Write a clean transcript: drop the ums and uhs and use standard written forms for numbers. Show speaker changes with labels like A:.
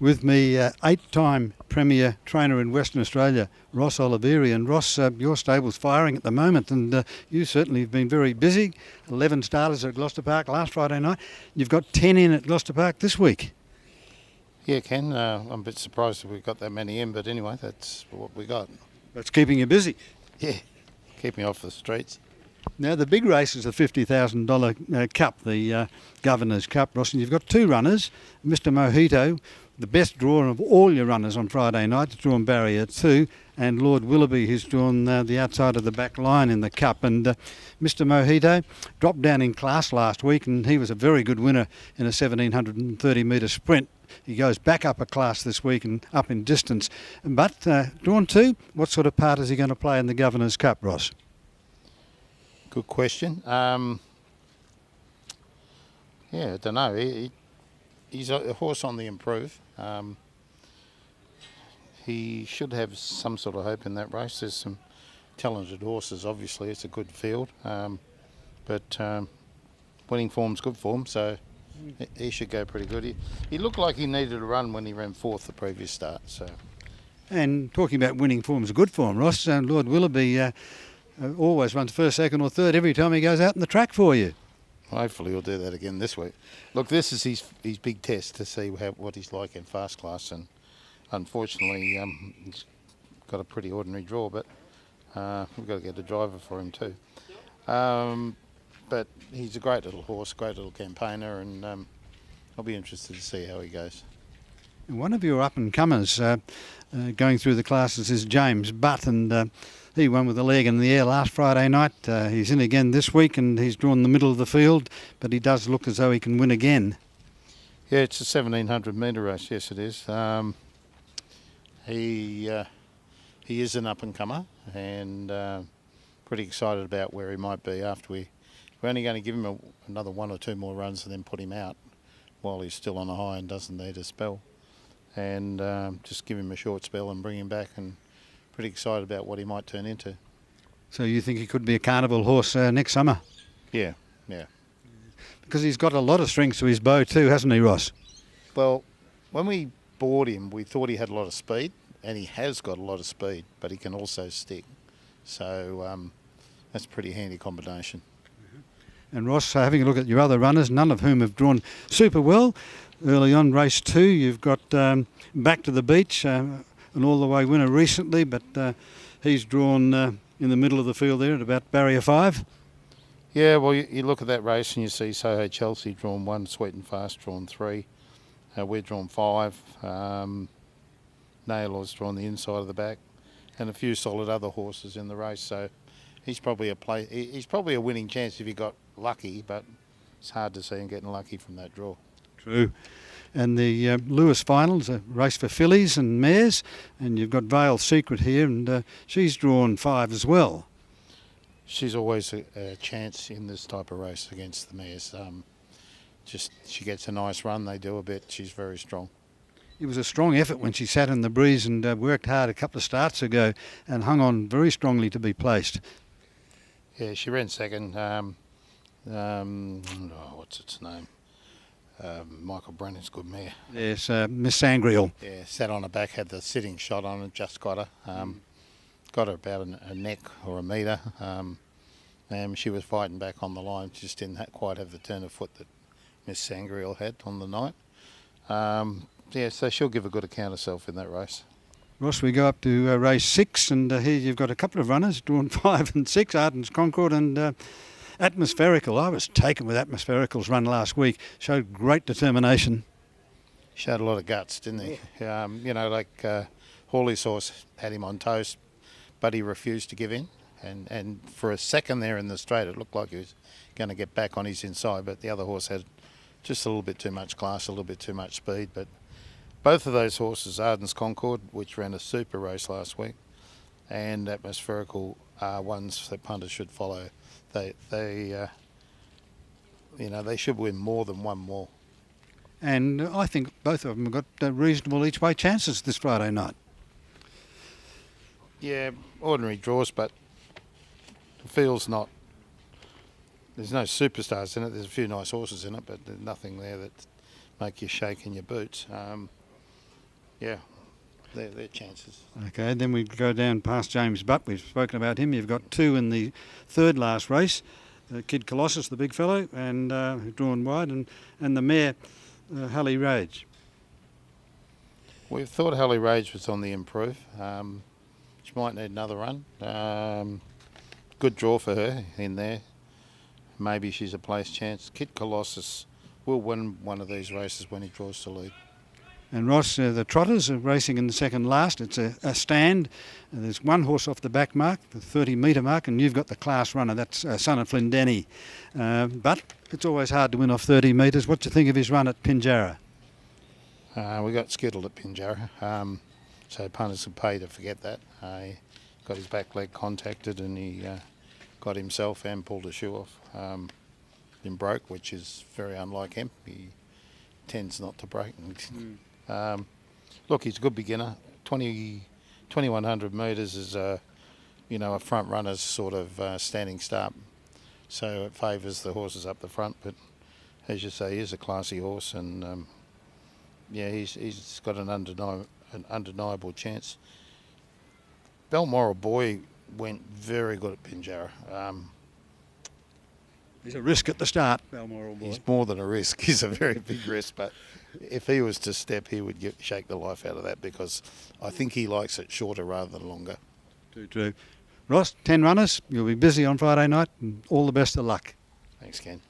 A: With me, 8-time Premier trainer in Western Australia, Ross Oliveri. And Ross, your stable's firing at the moment, and you certainly have been very busy. 11 starters at Gloucester Park last Friday night. You've got 10 in at Gloucester Park this week.
B: Yeah, Ken, I'm a bit surprised that we've got that many in, but anyway, that's what we got.
A: That's keeping you busy.
B: Yeah, keep me off the streets.
A: Now, the big race is the $50,000 Cup, the Governor's Cup, Ross, and you've got two runners, Mr Mojito, the best drawer of all your runners on Friday night, drawn barrier 2, and Lord Willoughby, who's drawn the outside of the back line in the Cup. And Mr Mojito dropped down in class last week, and he was a very good winner in a 1730 metre sprint. He goes back up a class this week and up in distance. But drawn 2, what sort of part is he going to play in the Governor's Cup, Ross?
B: Good question. Yeah, I don't know. He's a horse on the improve. He should have some sort of hope in that race. There's some talented horses, obviously. It's a good field. But winning form's good form, so he should go pretty good. He looked like he needed a run when he ran 4th the previous start. So.
A: And talking about winning form's a good form, Ross, Lord Willoughby always runs first, second or third every time he goes out in the track for you.
B: Hopefully he'll do that again this week. Look, this is his big test to see what he's like in fast class, and unfortunately he's got a pretty ordinary draw, but we've got to get a driver for him too. But he's a great little horse, great little campaigner, and I'll be interested to see how he goes.
A: One of your up-and-comers going through the classes is James Butt, and he won with a leg in the air last Friday night. He's in again this week, and he's drawn the middle of the field, but he does look as though he can win again.
B: Yeah, it's a 1700 metre race, yes it is. He is an up-and-comer, and pretty excited about where he might be after we're only going to give him another 1 or 2 more runs and then put him out while he's still on a high and doesn't need a spell. And just give him a short spell and bring him back, and pretty excited about what he might turn into.
A: So you think he could be a carnival horse next summer?
B: Yeah.
A: Because he's got a lot of strings to his bow too, hasn't he, Ross?
B: Well, when we bought him, we thought he had a lot of speed, and he has got a lot of speed, but he can also stick. So that's a pretty handy combination.
A: And Ross, having a look at your other runners, none of whom have drawn super well. Early on, race 2, you've got Back to the Beach, an all-the-way winner recently, but he's drawn in the middle of the field there at about barrier 5.
B: Yeah, well, you look at that race and you see Soho Chelsea drawn 1, Sweet and Fast drawn 3. We're drawn 5. Naylor's drawn the inside of the back, and a few solid other horses in the race. So he's probably a winning chance if he got lucky, but it's hard to see him getting lucky from that draw.
A: True. And the Lewis Finals, a race for fillies and mares, and you've got Vale Secret here, and she's drawn 5 as well.
B: She's always a chance in this type of race against the mares. She gets a nice run, they do a bit, she's very strong.
A: It was a strong effort when she sat in the breeze and worked hard a couple of starts ago and hung on very strongly to be placed.
B: Yeah, she ran second. What's its name? Michael Brennan's good mare.
A: Yes, Miss Sangreal.
B: Yeah, sat on her back, had the sitting shot on and just got her. Got her about a neck or a metre. And she was fighting back on the line. Just didn't quite have the turn of foot that Miss Sangreal had on the night. So she'll give a good account of herself in that race.
A: Ross, we go up to race 6, and here you've got a couple of runners, drawn 5 and 6, Arden's Concord and Atmospherical. I was taken with Atmospherical's run last week. Showed great determination.
B: Showed a lot of guts, didn't he? Yeah. Hawley's horse had him on toast, but he refused to give in. And for a second there in the straight, it looked like he was going to get back on his inside, but the other horse had just a little bit too much class, a little bit too much speed. But both of those horses, Arden's Concord, which ran a super race last week, and Atmospherical, are ones that punters should follow. They should win more than one more.
A: And I think both of them have got reasonable each-way chances this Friday night.
B: Yeah, ordinary draws, but the field's not... There's no superstars in it. There's a few nice horses in it, but there's nothing there that make you shake in your boots. Yeah, their chances.
A: Okay, then we go down past James Butt. We've spoken about him. You've got two in the third last race. Kid Colossus, the big fellow, and drawn wide, and the mare, Halley Rage.
B: We thought Halley Rage was on the improve. She might need another run. Good draw for her in there. Maybe she's a place chance. Kid Colossus will win one of these races when he draws to lead.
A: And Ross, the Trotters are racing in the second last. It's a stand. There's one horse off the back mark, the 30-metre mark, and you've got the class runner. That's Son of Flindenny. But it's always hard to win off 30 metres. What do you think of his run at Pinjarra?
B: We got skittled at Pinjarra, so punters would pay to forget that. He got his back leg contacted and he got himself and pulled a shoe off. Then broke, which is very unlike him. He tends not to break. Look, he's a good beginner. 2100 metres is a front runner's sort of standing start, so it favours the horses up the front. But as you say, he's a classy horse, and he's got an undeniable chance. Balmoral Boy went very good at Pinjarra.
A: He's a risk at the start, Balmoral Boy.
B: He's more than a risk. He's a very big risk, but if he was to step, he would shake the life out of that, because I think he likes it shorter rather than longer.
A: True. Ross, 10 runners. You'll be busy on Friday night, and all the best of luck.
B: Thanks, Ken.